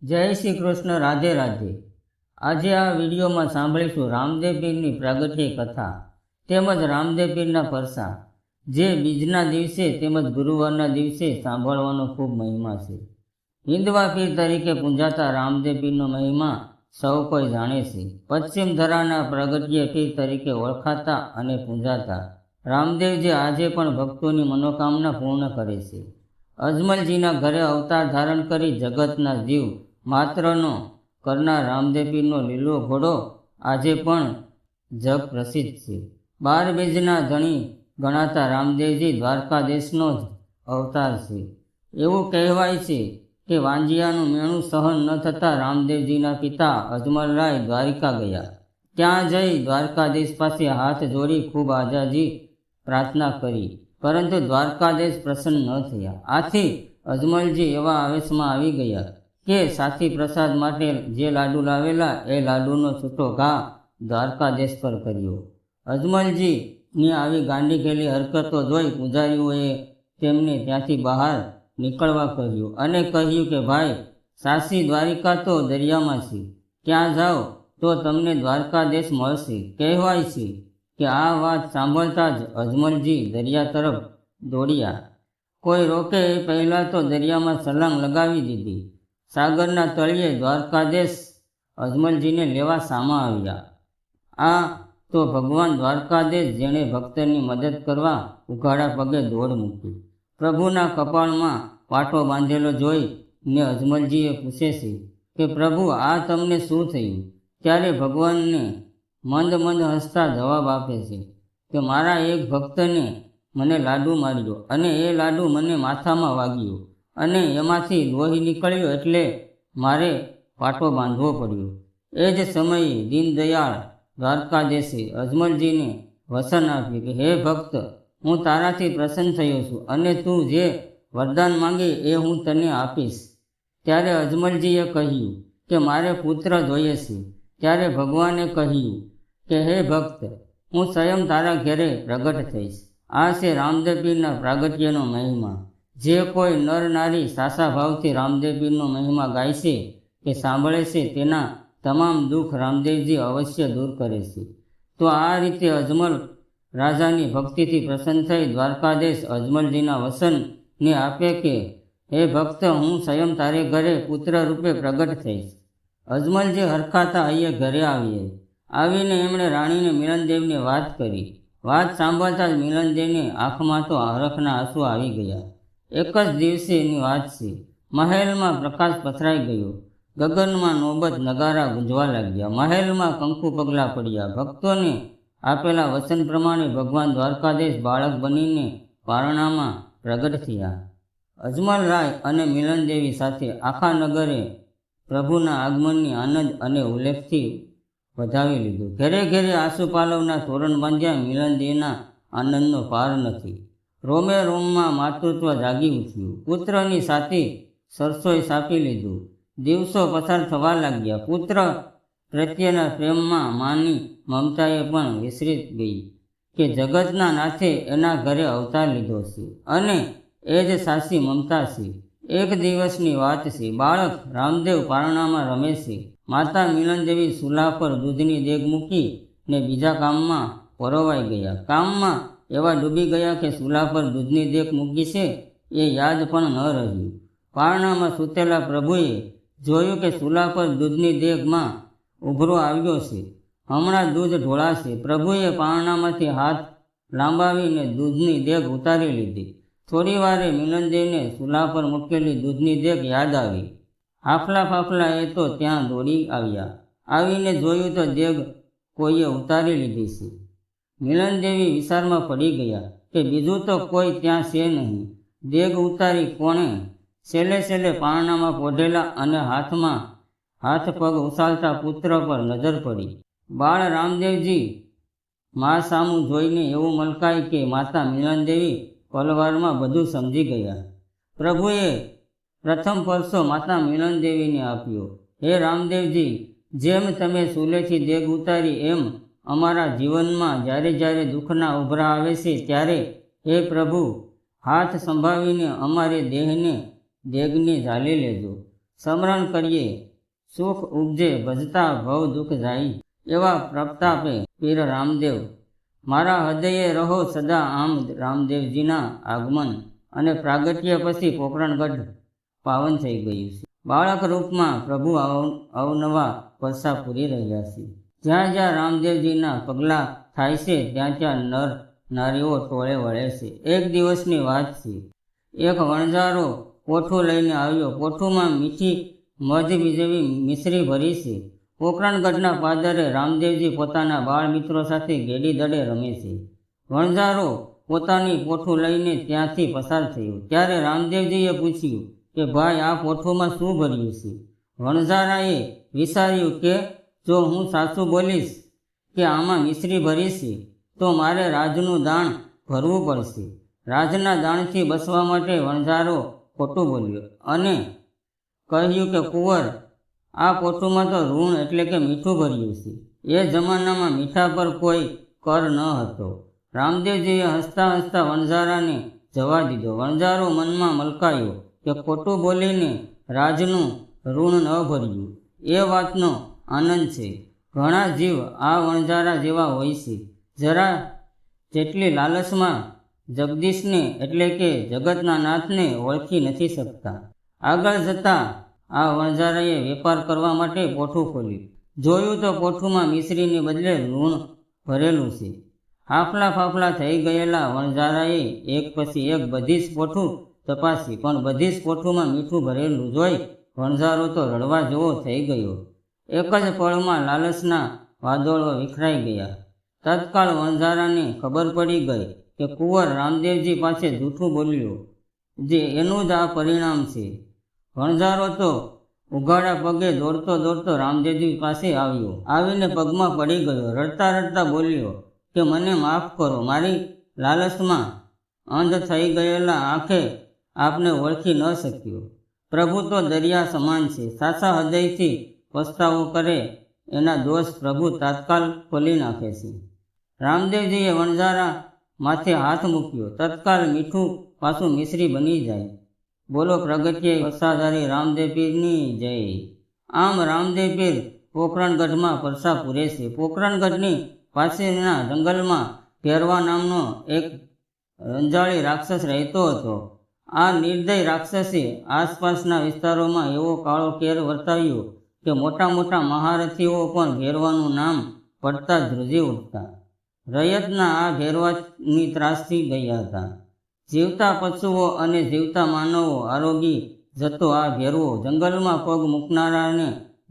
જય શ્રી કૃષ્ણ, રાધે રાધે। આજે આ વિડીયોમાં સાંભળીશું રામદેવ પીરની પ્રાગટ્ય કથા તેમજ રામદેવ પીરના પરસા, જે બીજના દિવસે તેમજ ગુરુવારના દિવસે સાંભળવાનો ખૂબ મહિમા છે। હિન્દવા પીર તરીકે પૂંજાતા રામદેવ પીરનો મહિમા સૌ કોઈ જાણે છે। પશ્ચિમ ધરાના પ્રાગટ્ય પીર તરીકે ઓળખાતા અને પૂંજાતા રામદેવજી આજે પણ ભક્તોની મનોકામના પૂર્ણ કરે છે। અજમલજીના ઘરે અવતાર ધારણ કરી જગતના જીવ માત્રનો કરનાર રામદેવ પીરનો લીલો ઘોડો આજે પણ જગ પ્રસિદ્ધ છે। 12 બીજના ધણી ગણાતા રામદેવજી દ્વારકાધીશનો જ અવતાર છે। એવું કહેવાય છે કે વાંજિયાનું મેણું સહન ન થતાં રામદેવજીના પિતા અજમલરાય દ્વારિકા ગયા। ત્યાં જઈ દ્વારકાધીશ પાસે હાથ જોડી ખૂબ આજાજી પ્રાર્થના કરી, પરંતુ દ્વારકાધીશ પ્રસન્ન ન થયા। આથી અજમલજી એવા આવેશમાં આવી ગયા કે સાથી પ્રસાદ માટે જે લાડુ લાવેલા એ લાડુનો છૂટો ઘા દ્વારકાધીશ પર કર્યો। અજમલજીની આવી ગાંડી ગયેલી હરકતો જોઈ પૂજારીઓએ તેમને ત્યાંથી બહાર નીકળવા કહ્યું અને કહ્યું કે ભાઈ, સાસી દ્વારિકા તો દરિયામાં છે, ત્યાં જાઓ તો તમને દ્વારકાધીશ મળશે। કહેવાય છે કે આ વાત સાંભળતા જ અજમલજી દરિયા તરફ દોડ્યા। કોઈ રોકે એ પહેલાં તો દરિયામાં છલાંગ લગાવી દીધી। સાગરના તળિયે દ્વારકાધીશ અજમલજીને લેવા સામા આવ્યા। આ તો ભગવાન દ્વારકાધીશ જેણે ભક્તની મદદ કરવા ઉઘાડા પગે દોડ મૂકી। પ્રભુના કપાળમાં પાટો બાંધેલો જોઈ ને અજમલજીએ પૂછે છે કે પ્રભુ, આ તમને શું થયું? ત્યારે ભગવાનને મંદ મંદ હસતા જવાબ આપે છે કે મારા એક ભક્તને મને લાડુ માર્યો અને એ લાડુ મને માથામાં વાગ્યો અને એમાંથી લોહી નીકળ્યું, એટલે મારે પાટો બાંધવો પડ્યો। એ જ સમયે દીનદયાળ દ્વારકાધીશે અજમલજીને વચન આપ્યું કે હે ભક્ત, હું તારાથી પ્રસન્ન થયો છું અને તું જે વરદાન માંગે એ હું તને આપીશ। ત્યારે અજમલજીએ કહ્યું કે મારે પુત્ર જોઈએ છે। ત્યારે ભગવાને કહ્યું કે હે ભક્ત, હું સ્વયં તારા ઘેરે પ્રગટ થઈશ। આ છે રામદેવ પીરના પ્રાગટ્યનો મહિમા। જે કોઈ નર નારી સાચા ભાવથી રામદેવ પીરનો મહિમા ગાય છે કે સાંભળે છે, તેના તમામ દુઃખ રામદેવજી અવશ્ય દૂર કરે છે। તો આ રીતે અજમલ રાજાની ભક્તિથી પ્રસન્ન થઈ દ્વારકાધીશ અજમલજીના વચનને આપે કે હે ભક્ત, હું સ્વયં તારે ઘરે પુત્ર રૂપે પ્રગટ થઈશ। અજમલજી હરખાતા હૈયે ઘરે આવીને એમણે રાણીને મિલનદેવને વાત કરી। વાત સાંભળતા જ મિલનદેવની આંખમાં તો હરખના આંસુ આવી ગયા। એક જ દિવસેની વાત છે। મહેલમાં પ્રકાશ પથરાઈ ગયો, ગગનમાં નોબત નગારા ગુંજવા લાગ્યા, મહેલમાં કંકુ પગલા પડ્યા। ભક્તોને આપેલા વચન પ્રમાણે ભગવાન દ્વારકાધીશ બાળક બનીને પારણામાં પ્રગટ થયા। અજમલરાય અને મિલનદેવી સાથે આખા નગરે પ્રભુના આગમનની આનંદ અને ઉલ્લેખથી વધાવી લીધું। ઘરે ઘરે આસુપાલવના તોરણ બાંધ્યા। મિલનદેવના આનંદનો પાર નથી। રોમે રોમમાં માતૃત્વ જાગી ઉઠ્યું। પુત્રની સાથી સરસોઈ સાપી લીધું। દિવસો પસાર થવા લાગ્યા। પુત્ર પ્રત્યેના પ્રેમમાં માની મમતાએ પણ વિસરી ગઈ કે જગતના નાથે એના ઘરે અવતાર લીધો છે અને એ જ સાચી મમતા છે। એક દિવસની વાત છે। બાળક રામદેવ પારણામાં રમે છે। માતા મિલનદેવી ચૂલા પર દૂધની દેગ મૂકી ને બીજા કામમાં પરોવાઈ ગયા। કામમાં એવા ડૂબી ગયા કે ચૂલા પર દૂધની દેગ મૂકી છે એ યાદ પણ ન રહ્યું। પારણામાં સૂતેલા પ્રભુએ જોયું કે ચૂલા પર દૂધની દેગમાં ઉભરો આવ્યો છે। હમણાં દૂધ ઢોળાશે। પ્રભુએ પારણામાંથી હાથ લાંબાવીને દૂધની દેગ ઉતારી લીધી। થોડી વારે મિલનદેવને ચૂલા પર મૂકેલી દૂધની દેગ યાદ આવી। હાફલા ફાફલા એ તો ત્યાં દોડી આવ્યા। આવીને જોયું તો દેગ કોઈએ ઉતારી લીધી છે। મિલનદેવી વિચારમાં પડી ગયા કે બીજું તો કોઈ ત્યાં છે નહીં। દેગ ઉતારી કોણે? છેલ્લે પારણામાં પોઢેલા અને હાથમાં હાથ પગ ઉછાળતા પુત્ર પર નજર પડી। બાળ રામદેવજી મા સામું જોઈને એવું મલકાય કે માતા મિલનદેવી પલવારમાં બધું સમજી ગયા। પ્રભુએ પ્રથમ પરસો માતા મિલનદેવીને આપ્યો। હે રામદેવજી, જેમ તમે ચૂલેથી દેગ ઉતારી એમ અમારા જીવનમાં જ્યારે જ્યારે દુઃખના ઉભરા આવે છે ત્યારે હે પ્રભુ, હાથ સંભાળીને અમારે દેહને દેગને ઝાલી લેજો। સ્મરણ કરીએ સુખ ઉપજે ભજતા ભવ દુઃખ જાય, એવા પ્રતાપે પીર રામદેવ મારા હૃદયે રહો સદા. આમ રામદેવજીના આગમન અને પ્રાગટ્ય પછી પોકરણગઢ પાવન થઈ ગયું છે. બાળક રૂપમાં પ્રભુ અવનવા પરસા પૂરી રહ્યા છે. જ્યાં જ્યાં રામદેવજીના પગલાં થાય છે ત્યાં ત્યાં નર નારીઓ ટોળે વળે છે. એક દિવસની વાત છે. એક વણઝારો પોઠું લઈને આવ્યો. પોઠુંમાં મીઠી મધ જેવી મિશ્રી ભરી છે. પોકરણગઢના પાદરે રામદેવજી પોતાના બાળ મિત્રો સાથે ગેડી દડે રમે છે. વણઝારો પોતાની પોઠું લઈને ત્યાંથી પસાર થયો. ત્યારે રામદેવજીએ પૂછ્યું કે ભાઈ, આ પોઠુંમાં શું ભર્યું છે? વણઝારાએ વિચાર્યું કે જો હું સાચું બોલીશ કે આમાં મિશ્રી ભરી છે તો મારે રાજનું દાણ ભરવું પડશે. રાજના દાણથી બચવા માટે વણઝારો ખોટું બોલ્યો અને કહ્યું કે કુંવર, આ પોઠુંમાં તો ઋણ એટલે કે મીઠું ભર્યું છે. એ જમાનામાં મીઠા પર કોઈ કર ન હતો. રામદેવજીએ હસતા હસતા વણઝારાને જવા દીધો. વણઝારો મનમાં મલકાયો કે ખોટું બોલીને રાજનું ઋણ ન ભર્યું. એ વાતનો આનંદ છે. ઘણા જીવ આ વણઝારા જેવા હોય છે. જરા જેટલી લાલચમાં જગદીશને એટલે કે જગતના નાથને ઓળખી નથી શકતા. આગળ જતાં આ વણઝારાએ વેપાર કરવા માટે પોઠું ખોલ્યું. જોયું તો પોઠુંમાં મિશ્રીને બદલે લૂણ ભરેલું છે. હાફલા ફાફલા થઈ ગયેલા વણઝારાએ એક પછી એક બધી જ પોઠું તપાસી, પણ બધી જ પોઠુંમાં મીઠું ભરેલું જોઈ વણઝારો તો રડવા જેવો થઈ ગયો. એક જ પળમાં લાલચના વાદળો વિખરાઈ ગયા. તત્કાળ વણઝારાને ખબર પડી ગઈ કે કુંવર રામદેવજી પાસે જૂઠું બોલ્યો, જે એનું જ આ પરિણામ છે. વણઝારો તો ઉઘાડા પગે દોડતો દોડતો રામદેવજી પાસે આવ્યો. આવીને પગમાં પડી ગયો. રડતા રડતા બોલ્યો કે મને માફ કરો, મારી લાલચમાં અંધ થઈ ગયેલા આંખે આપને ઓળખી ન શક્યો. પ્રભુ તો દરિયા સમાન છે. સાચા હૃદયથી પસ્તાવો કરે એના દોષ પ્રભુ તાત્કાલ ખોલી નાખે છે. રામદેવજીએ વણઝારા માથે હાથ મૂક્યો. તત્કાલ મીઠું પાછું મિશ્રી બની જાય. બોલો પ્રગટ્ય વસાધારી રામદેવ પીરની જય. આમ રામદેવ પીર પોકરણગઢમાં પરસા પૂરે છે. પોકરણગઢની પાસેના જંગલમાં ભેરવા નામનો એક રંજાળી રાક્ષસ રહેતો હતો. આ નિર્દય રાક્ષસે આસપાસના વિસ્તારોમાં એવો કાળો કેર વર્તાવ્યો કે મોટા મોટા મહારથીઓ પણ ભેરવાનું નામ પડતા ધ્રુજી ઉઠતા. રયતના આ ભેરવાની ત્રાસથી ગયા હતા. જીવતા પશુઓ અને જીવતા માનવો આરોગી જતો આ ભેરવો જંગલમાં પગ મૂકનારાને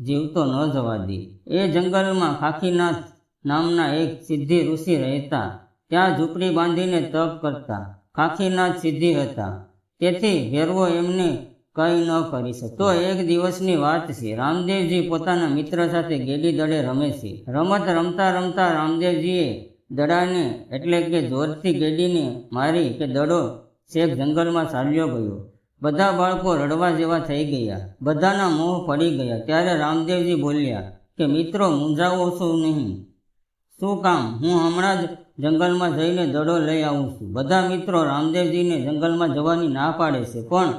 જીવતો ન જવા દે. એ જંગલમાં ખાખીનાથ નામના એક સિદ્ધિ ઋષિ રહેતા. ત્યાં ઝૂંપડી બાંધીને તપ કરતા. ખાખીનાથ સિદ્ધિ હતા, તેથી ભેરવો એમને કંઈ ન કરી શકતો. તો એક દિવસની વાત છે. રામદેવજી પોતાના મિત્ર સાથે ગેડી દડે રમે છે. રમત રમતા રમતા રામદેવજીએ દડાને એટલે કે જોરથી ગેડીને મારી કે દડો છેક જંગલમાં ચાલ્યો ગયો. બધા બાળકો રડવા જેવા થઈ ગયા. બધાના મોહ પડી ગયા. ત્યારે રામદેવજી બોલ્યા કે મિત્રો, મૂંઝાવો છો નહીં. શું કામ? હું હમણાં જ જંગલમાં જઈને દડો લઈ આવું છું. બધા મિત્રો રામદેવજીને જંગલમાં જવાની ના પાડે છે, પણ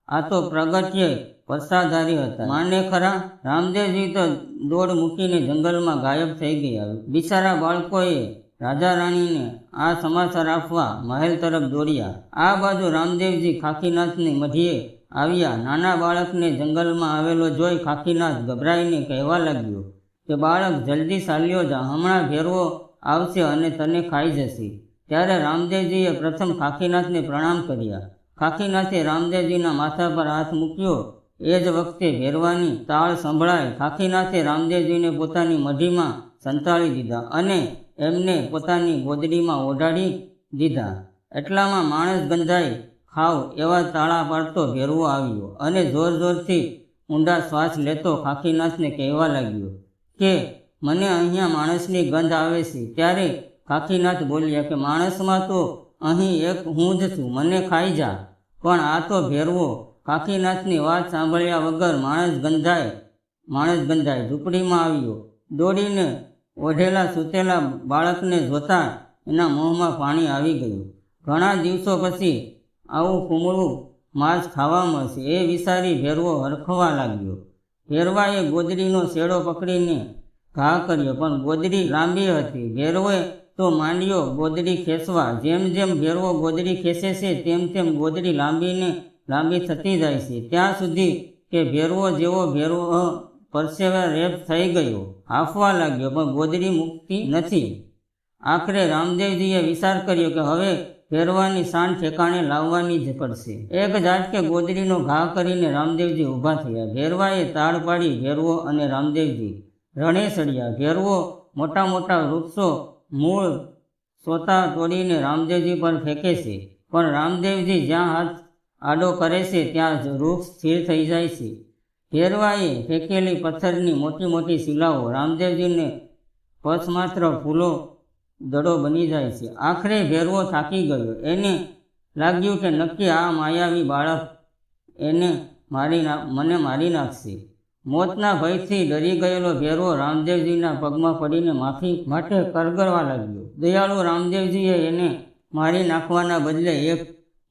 આ તો પ્રગટ્ય પરસાધારી હતા, માને ખરા. રામદેવજી તો દોડ મૂકીને જંગલમાં ગાયબ થઈ ગયા. બિચારા બાળકોએ રાજા રાણીને આ સમાચાર આપવા મહેલ તરફ દોડ્યા. આ બાજુ રામદેવજી ખાખીનાથની મઢીએ આવ્યા. નાના બાળકને જંગલમાં આવેલો જોઈ ખાખીનાથ ગભરાઈને કહેવા લાગ્યો કે બાળક, જલ્દી ચાલ્યો જા, હમણાં ભેરવો આવશે અને તને ખાઈ જશે. ત્યારે રામદેવજીએ પ્રથમ ખાખીનાથને પ્રણામ કર્યા. ખાખીનાથે રામદેવજીના માથા પર હાથ મૂક્યો. એ જ વખતે ભેરવાની તાળ સંભળાય. ખાખીનાથે રામદેવજીને પોતાની મઢીમાં સંતાડી દીધા અને એમને પોતાની ગોદડીમાં ઓઢાડી દીધા. એટલામાં માણસ ગંધાઈ ખાવ એવા તાળા પાડતો ભેરવો આવ્યો અને જોર જોરથી ઊંડા શ્વાસ લેતો ખાખીનાથને કહેવા લાગ્યો કે મને અહીંયા માણસની ગંધ આવે છે. ત્યારે ખાખીનાથ બોલ્યા કે માણસમાં તો અહીં એક હું જ છું, મને ખાઈ જા. પણ આ તો ભેરવો. ખાખીનાથની વાત સાંભળ્યા વગર માણસ ગંધાય ઝૂંપડીમાં આવ્યો. દોડીને ઓઢેલા સૂતેલા બાળકને જોતા એના મોંમાં પાણી આવી ગયું. ઘણા દિવસો પછી આવું કુમળું માંસ ખાવા મળશે એ વિચારી ભેરવો હરખવા લાગ્યો. ભેરવાએ ગોદડીનો શેડો પકડીને ઘા કર્યો, પણ ગોદડી લાંબી હતી. ભેરવોએ તો માંડ્યો ગોદડી ખેંચવા. જેમ જેમ ભેરવો ગોદડી ખેંચે છે તેમ તેમ ગોદડી લાંબી થતી જાય છે, ત્યાં સુધી કે ભેરવો જેવો ભેરવો પરસેવે રેપ થઈ ગયો, હાંફવા લાગ્યો, પણ ગોદડી મૂકતી નથી. આખરે રામદેવજીએ વિચાર કર્યો કે હવે ભેરવાની શાન ઠેકાણે લાવવાની જ પડશે. એક ઝાટકે ગોદડીનો ઘા કરીને રામદેવજી ઊભા થયા. ભેરવાએ તાળ પાડી. ભેરવો અને રામદેવજી રણે ચડ્યા. ભેરવો મોટા મોટા વૃક્ષો મૂળ સોતા તોડીને રામદેવજી પર ફેંકે છે, પણ રામદેવજી જ્યાં હાથ આડો કરે છે ત્યાં જ વૃક્ષ સ્થિર થઈ જાય છે. ભેરવાએ ફેંકેલી પથ્થરની મોટી મોટી શિલાઓ રામદેવજીને પછમાત્ર ફૂલો દડો બની જાય છે. આખરે ભેરવો થાકી ગયો. એને લાગ્યું કે નક્કી આ માયાવી બાળક મને મારી નાખશે. મોતના ભયથી ડરી ગયેલો ભેરવો રામદેવજીના પગમાં પડીને માફી માટે કરગરવા લાગ્યો. દયાળુ રામદેવજીએ એને મારી નાખવાના બદલે એક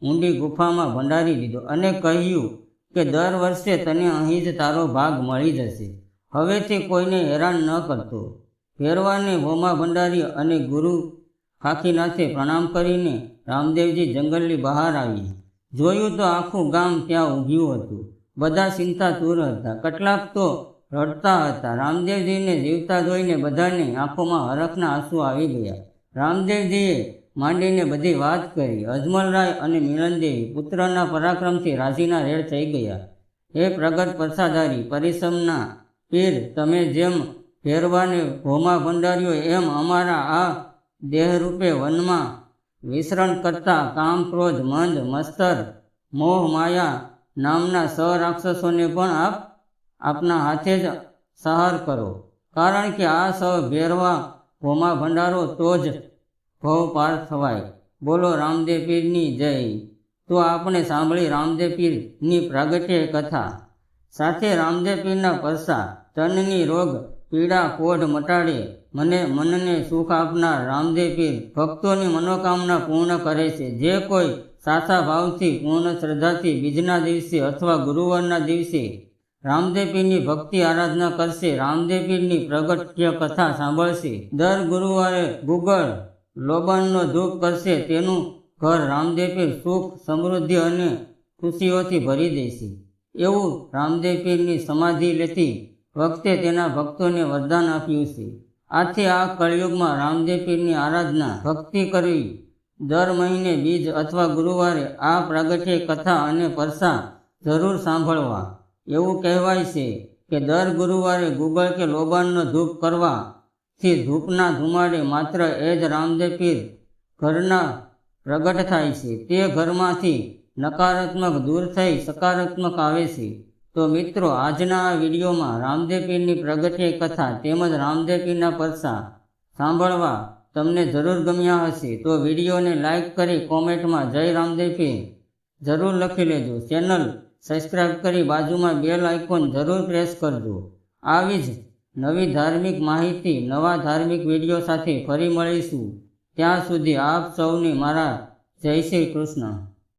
ઊંડી ગુફામાં ભંડારી દીધો અને કહ્યું કે દર વર્ષે તને અહીં જ તારો ભાગ મળી જશે. હવેથી કોઈને હેરાન ન કરતો. ભેરવાને ભોમાં ભંડારી અને ગુરુ ખાખીનાથે પ્રણામ કરીને રામદેવજી જંગલની બહાર આવ્યા. જોયું તો આખું ગામ ત્યાં ઊભ્યું હતું. બધા ચિંતાતુર હતા, કેટલાક તો રડતા હતા. રામદેવજીને જીવતા જોઈને બધાની આંખોમાં હરખના આંસુ આવી ગયા. રામદેવજીએ માંડીને બધી વાત કરી. અજમલરાય અને મિલનદેવી પુત્રના પરાક્રમથી રાજીના રેડ થઈ ગયા. હે પ્રગટ પરસાધારી પરિશ્રમના પીર, તમે જેમ ભેરવાને ભોમાં ભંડાર્યો એમ અમારા આ દેહરૂપે વનમાં વિચરણ કરતા કામ, ક્રોધ, મંદ, મસ્તર, મોહ, માયા નામના રાક્ષસોને પણ આપના હાથે જ સહાર કરો. કારણ કે આ ભેરવા ભોમાં ભંડારો તો જ ભવ પાર થવાય. બોલો રામદેવ પીરની જય. તો આપણે સાંભળી રામદેવ પીરની પ્રાગટ્ય કથા. સાથે રામદેવ પીરના પરસા. તનની રોગ પીડા કોઢ મટાડે, મનને સુખ આપનાર રામદેવ પીર ભક્તોની મનોકામના પૂર્ણ કરે છે. જે કોઈ સાચા ભાવથી, પૂર્ણ શ્રદ્ધાથી બીજના દિવસે અથવા ગુરુવારના દિવસે રામદેવ પીરની ભક્તિ આરાધના કરશે, રામદેવ પીરની પ્રગટ્ય કથા સાંભળશે, દર ગુરુવારે ગુગળ લોબાનનો ધૂપ કરશે, તેનું ઘર રામદેવ પીર સુખ, સમૃદ્ધિ અને ખુશીઓથી ભરી દેશે. એવું રામદેવ પીરની સમાધિ લેતી વખતે તેના ભક્તોને વરદાન આપ્યું છે. આથી આ કળિયુગમાં રામદેવ પીરની આરાધના, ભક્તિ કરવી, દર મહિને બીજ અથવા ગુરુવારે આ પ્રાગટ્ય કથા અને પરસા જરૂર સાંભળવા. એવું કહેવાય છે કે દર ગુરુવારે ગુગળ કે લોબાનનો ધૂપ કરવાથી ધૂપના ધુમાડે માત્ર એ જ રામદેવ પીર ઘરના પ્રગટ થાય છે. તે ઘરમાંથી નકારાત્મક દૂર થઈ સકારાત્મક આવે છે. તો મિત્રો, આજના આ વિડીયોમાં રામદેવ પીરની પ્રગટ્ય કથા તેમજ રામદેવ પીરના પરસા સાંભળવા તમને જરૂર ગમ્યા હશે. તો વિડીયોને લાઈક કરી કોમેન્ટમાં જય રામદેવ પીર જરૂર લખી લેજો. ચેનલ સબસ્ક્રાઈબ કરી બાજુમાં બેલ આઇકોન જરૂર પ્રેસ કરજો. આવી જ નવી ધાર્મિક માહિતી, નવા ધાર્મિક વિડીયો સાથે ફરી મળીશું. ત્યાં સુધી આપ સૌને મારા જય શ્રી કૃષ્ણ.